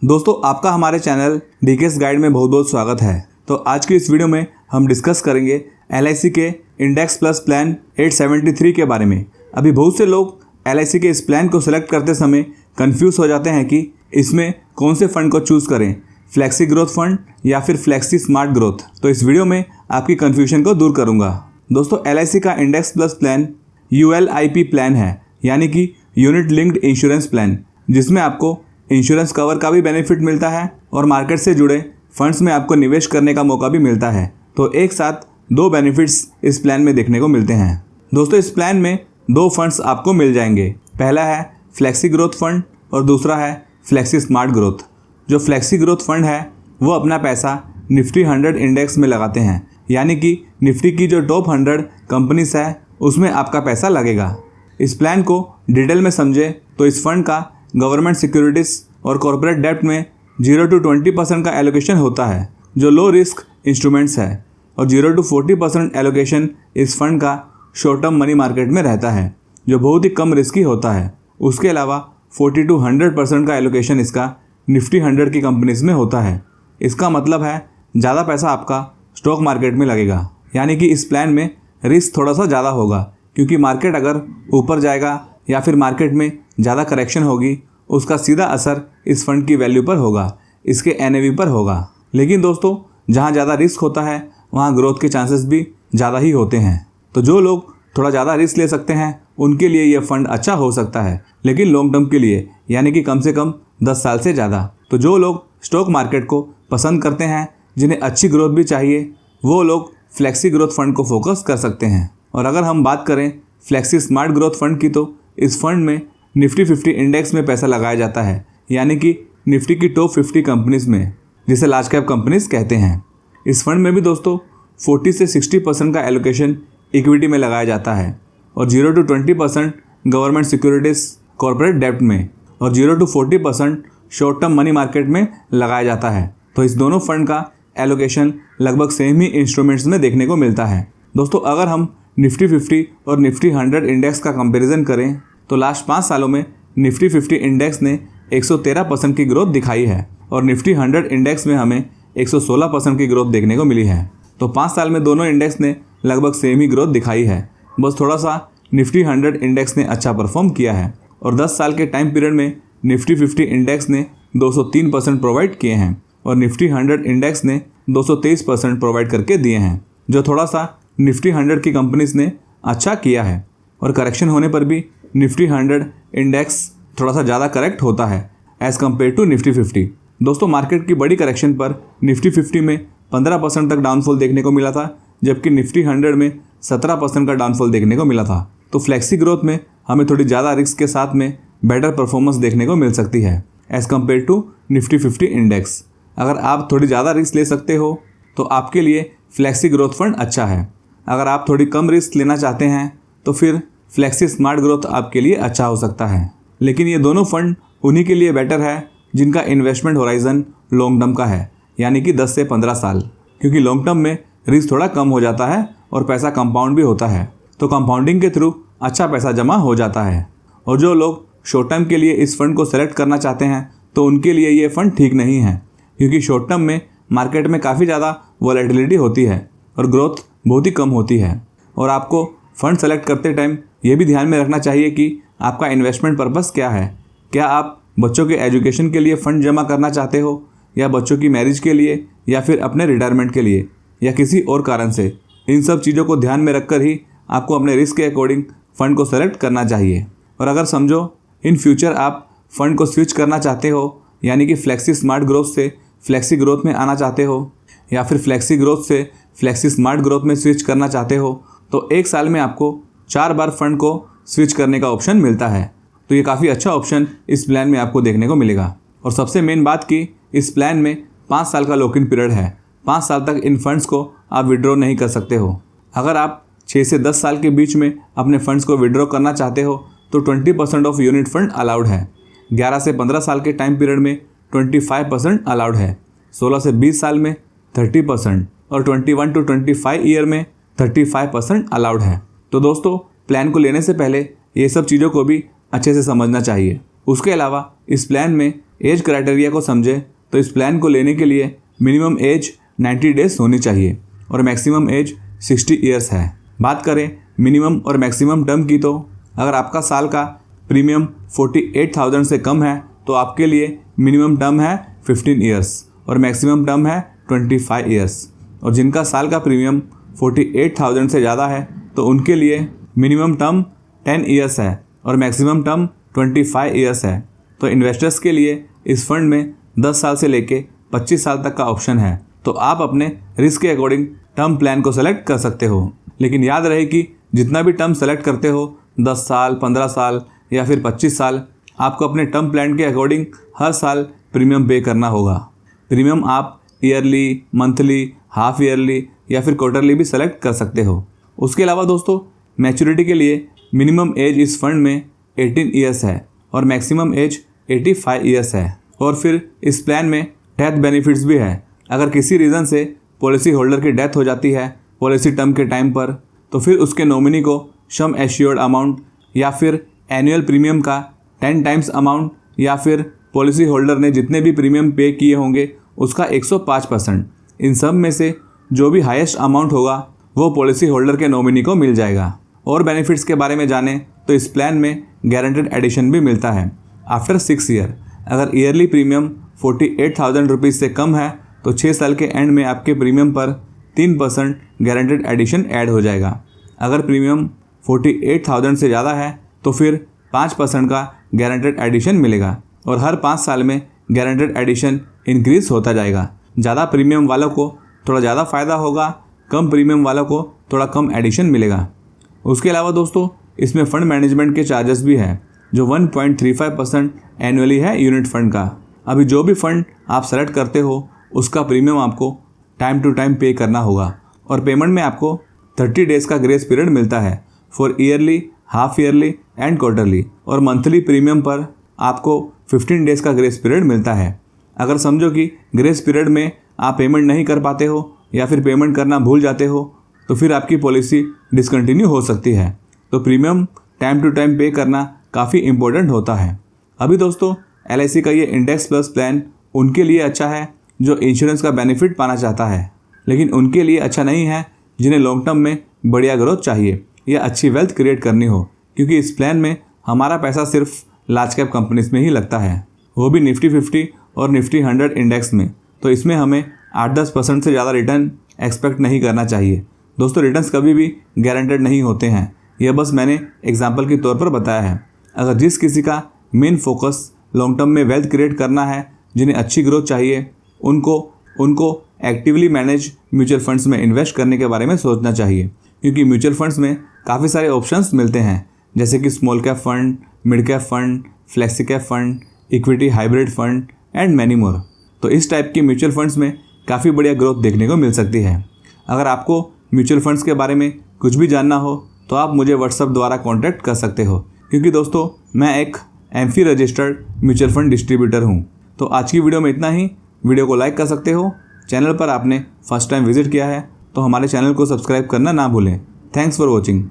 दोस्तों आपका हमारे चैनल डीकेएस गाइड में बहुत बहुत स्वागत है। तो आज की इस वीडियो में हम डिस्कस करेंगे एलआईसी के इंडेक्स प्लस प्लान 873 के बारे में। अभी बहुत से लोग एलआईसी के इस प्लान को सिलेक्ट करते समय कंफ्यूज हो जाते हैं कि इसमें कौन से फंड को चूज़ करें, फ्लेक्सी ग्रोथ फंड या फिर फ्लेक्सी स्मार्ट ग्रोथ। तो इस वीडियो में आपकी कन्फ्यूजन को दूर करूँगा। दोस्तों एलआईसी का इंडेक्स प्लस प्लान यूएलआईपी प्लान है, यानी कि यूनिट लिंक्ड इंश्योरेंस प्लान, जिसमें आपको इंश्योरेंस कवर का भी बेनिफिट मिलता है और मार्केट से जुड़े फंड्स में आपको निवेश करने का मौका भी मिलता है। तो एक साथ दो बेनिफिट्स इस प्लान में देखने को मिलते हैं। दोस्तों इस प्लान में दो फंड्स आपको मिल जाएंगे। पहला है फ्लेक्सी ग्रोथ फंड और दूसरा है फ्लेक्सी स्मार्ट ग्रोथ। जो फ्लेक्सी ग्रोथ फंड है वो अपना पैसा निफ्टी 100 इंडेक्स में लगाते हैं, यानी कि निफ्टी की जो टॉप 100 कंपनीज है उसमें आपका पैसा लगेगा। इस प्लान को डिटेल में समझे तो इस फंड का गवर्नमेंट सिक्योरिटीज़ और कॉर्पोरेट डेब्ट में 0 to 20% का एलोकेशन होता है, जो लो रिस्क इंस्ट्रूमेंट्स है, और 0 to 40% एलोकेशन इस फंड का शॉर्ट टर्म मनी मार्केट में रहता है, जो बहुत ही कम रिस्की होता है। उसके अलावा 40 to 100% का एलोकेशन इसका निफ्टी 100 की कंपनीज में होता है। इसका मतलब है ज़्यादा पैसा आपका स्टॉक मार्केट में लगेगा, यानी कि इस प्लान में रिस्क थोड़ा सा ज़्यादा होगा, क्योंकि मार्केट अगर ऊपर जाएगा या फिर मार्केट में ज़्यादा करेक्शन होगी, उसका सीधा असर इस फंड की वैल्यू पर होगा, इसके एनएवी पर होगा। लेकिन दोस्तों जहाँ ज़्यादा रिस्क होता है वहाँ ग्रोथ के चांसेस भी ज़्यादा ही होते हैं। तो जो लोग थोड़ा ज़्यादा रिस्क ले सकते हैं उनके लिए ये फंड अच्छा हो सकता है, लेकिन लॉन्ग टर्म के लिए, यानी कि कम से कम 10 साल से ज़्यादा। तो जो लोग स्टॉक मार्केट को पसंद करते हैं, जिन्हें अच्छी ग्रोथ भी चाहिए, वो लोग फ्लेक्सी ग्रोथ फंड को फोकस कर सकते हैं। और अगर हम बात करें फ्लेक्सी स्मार्ट ग्रोथ फंड की, तो इस फंड में निफ्टी 50 इंडेक्स में पैसा लगाया जाता है, यानी कि निफ्टी की टॉप 50 कंपनीज में, जिसे लार्ज कैप कंपनीज कहते हैं। इस फंड में भी दोस्तों 40 से 60% का एलोकेशन इक्विटी में लगाया जाता है और 0 to 20% गवर्नमेंट सिक्योरिटीज़ कॉर्पोरेट डेब्ट में और 0 to 40% short term money market में लगाया जाता है। तो इस दोनों फंड का एलोकेशन लगभग सेम ही इंस्ट्रूमेंट्स में देखने को मिलता है। दोस्तों अगर हम निफ्टी 50 और निफ्टी 100 इंडेक्स का कंपैरिजन करें तो लास्ट 5 सालों में निफ्टी 50 इंडेक्स ने 113% की ग्रोथ दिखाई है और निफ्टी 100 इंडेक्स में हमें 116% की ग्रोथ देखने को मिली है। तो 5 साल में दोनों इंडेक्स ने लगभग सेम ही ग्रोथ दिखाई है, बस थोड़ा सा निफ्टी 100 इंडेक्स ने अच्छा परफॉर्म किया है। और 10 साल के टाइम पीरियड में निफ्टी 50 इंडेक्स ने 203% प्रोवाइड किए हैं और निफ्टी 100 इंडेक्स ने 223% प्रोवाइड करके दिए हैं, जो थोड़ा सा निफ्टी 100 की कंपनीज ने अच्छा किया है। और करेक्शन होने पर भी निफ्टी 100 इंडेक्स थोड़ा सा ज़्यादा करेक्ट होता है एज़ कम्पेयर टू निफ्टी 50। दोस्तों मार्केट की बड़ी करेक्शन पर निफ्टी 50 में 15% तक डाउनफॉल देखने को मिला था, जबकि निफ्टी 100 में 17% का डाउनफॉल देखने को मिला था। तो फ्लेक्सी ग्रोथ में हमें थोड़ी ज़्यादा रिस्क के साथ में बेटर परफॉर्मेंस देखने को मिल सकती है as compare to Nifty 50 index. अगर आप थोड़ी ज़्यादा रिस्क ले सकते हो तो आपके लिए फ्लेक्सी ग्रोथ फंड अच्छा है। अगर आप थोड़ी कम रिस्क लेना चाहते हैं तो फिर फ्लेक्सी स्मार्ट ग्रोथ आपके लिए अच्छा हो सकता है। लेकिन ये दोनों फंड उन्हीं के लिए बेटर है जिनका इन्वेस्टमेंट होराइजन लॉन्ग टर्म का है, यानी कि 10 से 15 साल, क्योंकि लॉन्ग टर्म में रिस्क थोड़ा कम हो जाता है और पैसा कंपाउंड भी होता है। तो कंपाउंडिंग के थ्रू अच्छा पैसा जमा हो जाता है। और जो लोग शॉर्ट टर्म के लिए इस फंड को सेलेक्ट करना चाहते हैं तो उनके लिए ये फंड ठीक नहीं है, क्योंकि शॉर्ट टर्म में मार्केट में काफ़ी ज़्यादा वॉलेटिलिटी होती है और ग्रोथ बहुत ही कम होती है। और आपको फंड सेलेक्ट करते टाइम ये भी ध्यान में रखना चाहिए कि आपका इन्वेस्टमेंट पर्पस क्या है। क्या आप बच्चों के एजुकेशन के लिए फ़ंड जमा करना चाहते हो, या बच्चों की मैरिज के लिए, या फिर अपने रिटायरमेंट के लिए, या किसी और कारण से। इन सब चीज़ों को ध्यान में रखकर ही आपको अपने रिस्क के अकॉर्डिंग फ़ंड को सेलेक्ट करना चाहिए। और अगर समझो इन फ्यूचर आप फ़ंड को स्विच करना चाहते हो, यानी कि फ्लेक्सी स्मार्ट ग्रोथ से फ्लेक्सी ग्रोथ में आना चाहते हो, या फिर फ्लेक्सी ग्रोथ से फ्लेक्सी स्मार्ट ग्रोथ में स्विच करना चाहते हो, तो 1 साल में आपको 4 बार फंड को स्विच करने का ऑप्शन मिलता है। तो ये काफ़ी अच्छा ऑप्शन इस प्लान में आपको देखने को मिलेगा। और सबसे मेन बात कि इस प्लान में 5 साल का लॉक इन पीरियड है। 5 साल तक इन फंड्स को आप विड्रॉ नहीं कर सकते हो। अगर आप 6 से 10 साल के बीच में अपने फंड्स को विड्रॉ करना चाहते हो तो 20% ऑफ यूनिट फंड अलाउड है। 11 से 15 साल के टाइम पीरियड में 25% अलाउड है। 16 से 20 साल में 30% और 21 to 25 ईयर में 35% अलाउड है। तो दोस्तों प्लान को लेने से पहले ये सब चीज़ों को भी अच्छे से समझना चाहिए। उसके अलावा इस प्लान में एज क्राइटेरिया को समझे तो इस प्लान को लेने के लिए मिनिमम एज 90 डेज होनी चाहिए और मैक्सिमम एज 60 ईयर्स है। बात करें मिनिमम और मैक्सिमम टर्म की, तो अगर आपका साल का प्रीमियम 48,000 से कम है तो आपके लिए मिनिमम टर्म है 15 ईयर्स और मैक्सिमम टर्म है 25 ईयर्स। और जिनका साल का प्रीमियम 48,000 से ज़्यादा है तो उनके लिए मिनिमम टर्म 10 ईयर्स है और मैक्सिमम टर्म 25 ईयर्स है। तो इन्वेस्टर्स के लिए इस फंड में 10 साल से लेके 25 साल तक का ऑप्शन है, तो आप अपने रिस्क के अकॉर्डिंग टर्म प्लान को सेलेक्ट कर सकते हो। लेकिन याद रहे कि जितना भी टर्म सेलेक्ट करते हो 10 साल, 15 साल या फिर 25 साल, आपको अपने टर्म प्लान के अकॉर्डिंग हर साल प्रीमियम पे करना होगा। प्रीमियम आप ईयरली, मंथली, हाफ ईयरली या फिर क्वार्टरली भी सेलेक्ट कर सकते हो। उसके अलावा दोस्तों, मैच्योरिटी के लिए मिनिमम एज इस फंड में 18 ईयर्स है और मैक्सिमम एज 85 ईयर्स है। और फिर इस प्लान में डेथ बेनिफिट्स भी है। अगर किसी रीज़न से पॉलिसी होल्डर की डेथ हो जाती है पॉलिसी टर्म के टाइम पर, तो फिर उसके नॉमिनी को सम एश्योर्ड अमाउंट या फिर एनुअल प्रीमियम का 10 टाइम्स अमाउंट या फिर पॉलिसी होल्डर ने जितने भी प्रीमियम पे किए होंगे उसका 105%, इन सब में से जो भी हाईएस्ट अमाउंट होगा वो पॉलिसी होल्डर के नॉमिनी को मिल जाएगा। और बेनिफिट्स के बारे में जानें तो इस प्लान में गारंटेड एडिशन भी मिलता है आफ्टर 6 ईयर। अगर ईयरली प्रीमियम 48,000 रुपीज़ से कम है तो 6 साल के एंड में आपके प्रीमियम पर 3% गारंटेड एडिशन ऐड हो जाएगा। अगर प्रीमियम 48,000 से ज़्यादा है तो फिर 5% का गारंटेड एडिशन मिलेगा और हर 5 साल में गारंटेड एडिशन इंक्रीज होता जाएगा। ज़्यादा प्रीमियम वालों को थोड़ा ज़्यादा फ़ायदा होगा, कम प्रीमियम वालों को थोड़ा कम एडिशन मिलेगा। उसके अलावा दोस्तों, इसमें फ़ंड मैनेजमेंट के चार्जेस भी हैं जो 1.35% एनुअली है यूनिट फंड का। अभी जो भी फ़ंड आप सेलेक्ट करते हो उसका प्रीमियम आपको टाइम टू टाइम पे करना होगा और पेमेंट में आपको 30 डेज़ का ग्रेस पीरियड मिलता है for yearly, half yearly and quarterly. और मंथली प्रीमियम पर आपको 15 डेज़ का ग्रेस पीरियड मिलता है। अगर समझो कि ग्रेस पीरियड में आप पेमेंट नहीं कर पाते हो या फिर पेमेंट करना भूल जाते हो तो फिर आपकी पॉलिसी डिसकंटिन्यू हो सकती है। तो प्रीमियम टाइम टू टाइम पे करना काफ़ी इम्पोर्टेंट होता है। अभी दोस्तों, LIC का ये इंडेक्स प्लस प्लान उनके लिए अच्छा है जो इंश्योरेंस का बेनिफिट पाना चाहता है, लेकिन उनके लिए अच्छा नहीं है जिन्हें लॉन्ग टर्म में बढ़िया ग्रोथ चाहिए या अच्छी वेल्थ क्रिएट करनी हो, क्योंकि इस प्लान में हमारा पैसा सिर्फ लार्ज कैप कंपनीज में ही लगता है, वो भी निफ्टी 50 और निफ्टी 100 इंडेक्स में। तो इसमें हमें 8-10% से ज़्यादा रिटर्न एक्सपेक्ट नहीं करना चाहिए। दोस्तों, रिटर्न्स कभी भी गारंटेड नहीं होते हैं, यह बस मैंने एग्जाम्पल के तौर पर बताया है। अगर जिस किसी का मेन फोकस लॉन्ग टर्म में वेल्थ क्रिएट करना है, जिन्हें अच्छी ग्रोथ चाहिए, उनको एक्टिवली मैनेज म्यूचुअल फंड्स में इन्वेस्ट करने के बारे में सोचना चाहिए, क्योंकि म्यूचुअल फंड्स में काफ़ी सारे ऑप्शंस मिलते हैं जैसे कि small cap fund, mid cap fund, flexi cap fund, equity hybrid fund and many more. तो इस टाइप की म्यूचुअल फंड्स में काफ़ी बढ़िया ग्रोथ देखने को मिल सकती है। अगर आपको म्यूचुअल फंड्स के बारे में कुछ भी जानना हो तो आप मुझे व्हाट्सएप द्वारा कॉन्टैक्ट कर सकते हो, क्योंकि दोस्तों मैं एक AMFI registered mutual fund distributor हूँ। तो आज की वीडियो में इतना ही। वीडियो को लाइक कर सकते हो। चैनल पर आपने फर्स्ट टाइम विजिट किया है तो हमारे चैनल को सब्सक्राइब करना ना भूलें। Thanks for watching.